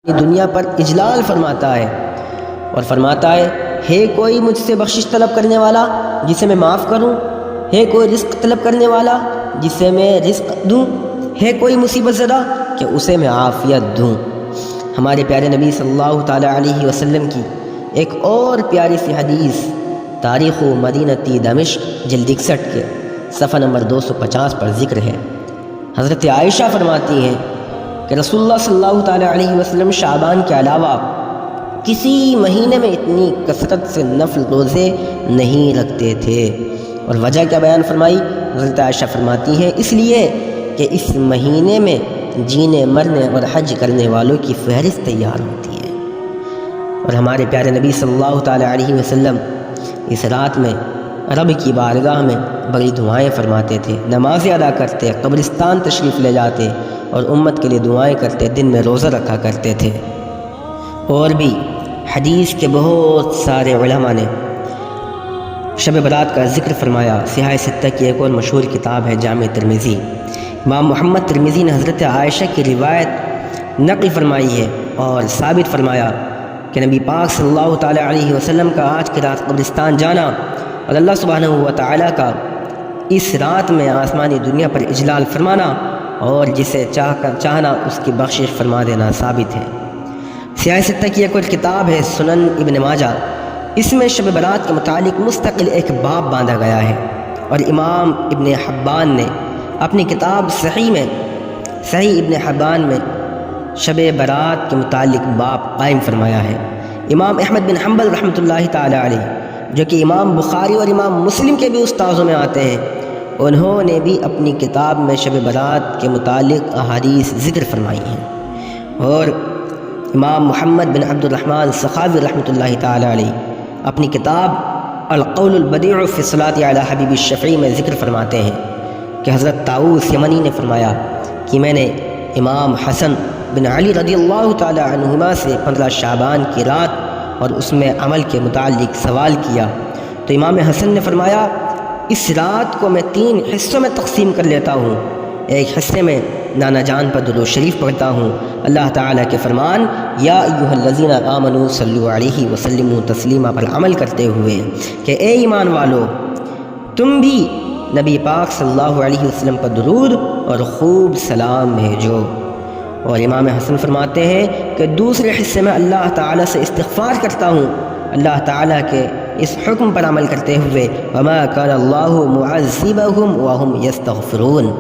دنیا پر اجلال فرماتا ہے اور فرماتا ہے کوئی مجھ سے بخشش طلب کرنے والا جسے میں معاف کروں، ہے کوئی رزق طلب کرنے والا جسے میں رزق دوں، ہے کوئی مصیبت زدہ کہ اسے میں عافیت دوں۔ ہمارے پیارے نبی صلی اللہ تعالیٰ علیہ وسلم کی ایک اور پیاری سی حدیث تاریخ مدینتی دمشق جلد 61 کے صفحہ نمبر 250 پر ذکر ہے۔ حضرت عائشہ فرماتی ہیں کہ رسول اللہ صلی اللہ تعالیٰ علیہ وسلم شعبان کے علاوہ کسی مہینے میں اتنی کثرت سے نفل روزے نہیں رکھتے تھے، اور وجہ کیا بیان فرمائی؟ حضرت عائشہ فرماتی ہیں اس لیے کہ اس مہینے میں جینے مرنے اور حج کرنے والوں کی فہرست تیار ہوتی ہے۔ اور ہمارے پیارے نبی صلی اللہ تعالیٰ علیہ وسلم اس رات میں رب کی بارگاہ میں بڑی دعائیں فرماتے تھے، نمازیں ادا کرتے، قبرستان تشریف لے جاتے اور امت کے لیے دعائیں کرتے، دن میں روزہ رکھا کرتے تھے۔ اور بھی حدیث کے بہت سارے علماء نے شب برات کا ذکر فرمایا۔ سیاہ ستہ کی ایک اور مشہور کتاب ہے جامع ترمذی۔ امام محمد ترمذی نے حضرت عائشہ کی روایت نقل فرمائی ہے اور ثابت فرمایا کہ نبی پاک صلی اللہ تعالیٰ علیہ وسلم کا آج کی رات قبرستان جانا اور اللہ سبحانہ و تعالیٰ کا اس رات میں آسمانی دنیا پر اجلال فرمانا اور جسے چاہنا اس کی بخشش فرما دینا ثابت ہے۔ سیاہ ستہ کی ایک اور کتاب ہے سنن ابن ماجہ، اس میں شب برات کے متعلق مستقل ایک باب باندھا گیا ہے، اور امام ابن حبان نے اپنی کتاب صحیح ابن حبان میں شب برات کے متعلق باب قائم فرمایا ہے۔ امام احمد بن حنبل رحمۃ اللہ تعالیٰ علیہ، جو کہ امام بخاری اور امام مسلم کے بھی استاذوں میں آتے ہیں، انہوں نے بھی اپنی کتاب میں شب برات کے متعلق احادیث ذکر فرمائی ہیں۔ اور امام محمد بن عبد الرحمن سخاوی رحمۃ اللہ تعالیٰ علیہ اپنی کتاب القول البدیع فی الصلاۃ علی حبیب الشفیع میں ذکر فرماتے ہیں کہ حضرت طاؤوس یمنی نے فرمایا کہ میں نے امام حسن بن علی رضی اللہ تعالیٰ عنہما سے 15 شعبان کی رات اور اس میں عمل کے متعلق سوال کیا، تو امام حسن نے فرمایا اس رات کو میں 3 حصوں میں تقسیم کر لیتا ہوں۔ ایک حصے میں نانا جان پر درود شریف پڑھتا ہوں، اللہ تعالیٰ کے فرمان یا ایھا الذین آمنوا صلوا علیہ وسلموا تسلیما پر عمل کرتے ہوئے کہ اے ایمان والو تم بھی نبی پاک صلی اللہ علیہ وسلم پر درود اور خوب سلام بھیجو۔ اور امام حسن فرماتے ہیں کہ دوسرے حصے میں اللہ تعالیٰ سے استغفار کرتا ہوں، اللہ تعالیٰ کے اس حکم پر عمل کرتے ہوئے وما کان اللہ معذبہم وہم یستغفرون،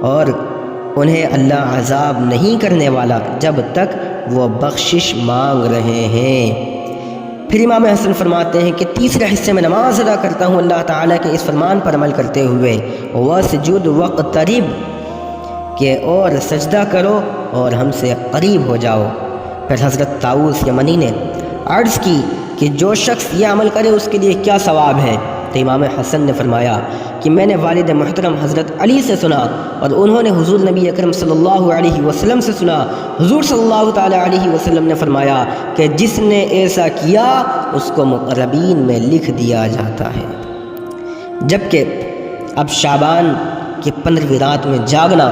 اور انہیں اللہ عذاب نہیں کرنے والا جب تک وہ بخشش مانگ رہے ہیں۔ پھر امام حسن فرماتے ہیں کہ تیسرے حصے میں نماز ادا کرتا ہوں اللہ تعالیٰ کے اس فرمان پر عمل کرتے ہوئے وَاسْجُدْ وَاقْتَرِبْ کہ اور سجدہ کرو اور ہم سے قریب ہو جاؤ۔ پھر حضرت طاؤوس یمنی نے عرض کی کہ جو شخص یہ عمل کرے اس کے لیے کیا ثواب ہے؟ تو امام حسن نے فرمایا کہ میں نے والد محترم حضرت علی سے سنا اور انہوں نے حضور نبی اکرم صلی اللہ علیہ وسلم سے سنا، حضور صلی اللہ تعالیٰ علیہ وسلم نے فرمایا کہ جس نے ایسا کیا اس کو مقربین میں لکھ دیا جاتا ہے۔ جبکہ اب شعبان کی 15ویں رات میں جاگنا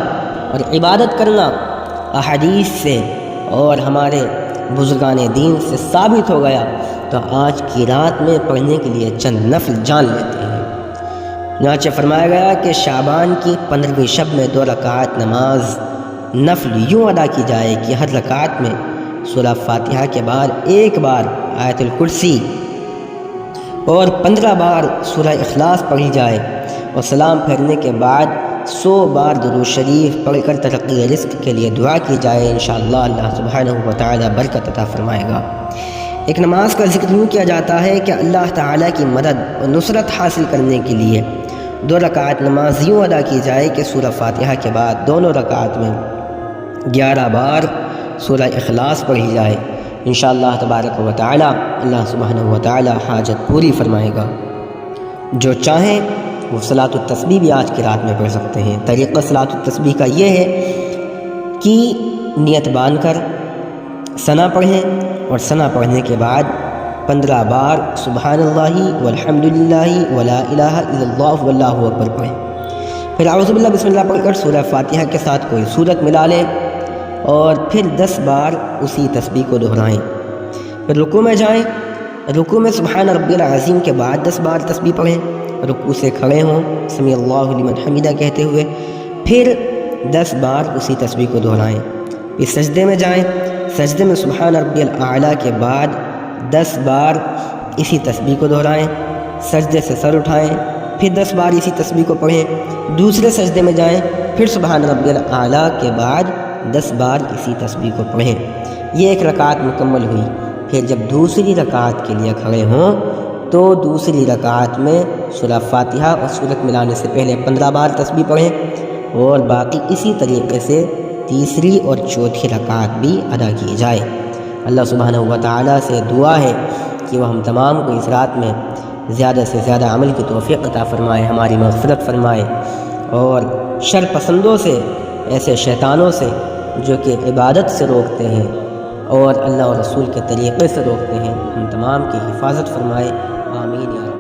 اور عبادت کرنا احادیث سے اور ہمارے بزرگان دین سے ثابت ہو گیا، تو آج کی رات میں پڑھنے کے لیے چند نفل جان لیتے ہیں۔ چنانچہ فرمایا گیا کہ شعبان کی 15ویں شب میں 2 رکعت نماز نفل یوں ادا کی جائے کہ ہر رکعت میں سورہ فاتحہ کے بعد 1 بار آیت الکرسی اور 15 بار سورہ اخلاص پڑھی جائے، اور سلام پھیرنے کے بعد 100 بار درود شریف پڑھ کر ترقی رزق کے لیے دعا کی جائے، انشاءاللہ اللہ سبحانہ و تعالی برکت عطا فرمائے گا۔ ایک نماز کا ذکر یوں کیا جاتا ہے کہ اللہ تعالیٰ کی مدد اور نصرت حاصل کرنے کے لیے 2 رکعت نماز یوں ادا کی جائے کہ سورہ فاتحہ کے بعد دونوں رکعت میں 11 بار سورہ اخلاص پڑھی جائے، انشاءاللہ تبارک و تعالی اللہ سبحانہ و تعالی حاجت پوری فرمائے گا۔ جو چاہیں وہ صلاۃ التسبیح بھی آج کی رات میں پڑھ سکتے ہیں۔ طریقہ صلاۃ التسبیح کا یہ ہے کہ نیت باندھ کر ثنا پڑھیں، اور ثنا پڑھنے کے بعد 15 بار سبحان اللہ والحمد للہ ولا الہ الا اللہ واللہ اکبر پڑھیں۔ پھر اعوذ باللہ بسم اللہ پڑھ کر سورہ فاتحہ کے ساتھ کوئی سورت ملا لیں، اور پھر 10 بار اسی تسبیح کو دہرائیں۔ پھر رکوع میں جائیں، رکوع میں سبحان ربی العظیم کے بعد 10 بار تسبیح پڑھیں، رکوع سے کھڑے ہوں سمیع اللہ لمن حمیدہ کہتے ہوئے، پھر 10 بار اسی تسبیح کو دہرائیں۔ پھر سجدے میں جائیں، سجدے میں سبحان ربی الاعلیٰ کے بعد 10 بار اسی تسبیح کو دہرائیں، سجدے سے سر اٹھائیں، پھر 10 بار اسی تسبیح کو پڑھیں، دوسرے سجدے میں جائیں، پھر سبحان ربی الاعلیٰ کے بعد 10 بار اسی تسبیح کو پڑھیں۔ یہ ایک رکعت مکمل ہوئی۔ پھر جب دوسری رکعت کے لیے کھڑے ہوں تو دوسری رکعت میں سورہ فاتحہ اور سورت ملانے سے پہلے 15 بار تسبیح پڑھیں، اور باقی اسی طریقے سے تیسری اور چوتھی رکعت بھی ادا کی جائے۔ اللہ سبحانہ و تعالیٰ سے دعا ہے کہ وہ ہم تمام کو اس رات میں زیادہ سے زیادہ عمل کی توفیق عطا فرمائے، ہماری مغفرت فرمائے، اور شر پسندوں سے، ایسے شیطانوں سے جو کہ عبادت سے روکتے ہیں اور اللہ اور رسول کے طریقے سے روکتے ہیں، ہم تمام کی حفاظت فرمائے۔ آمین یا رب۔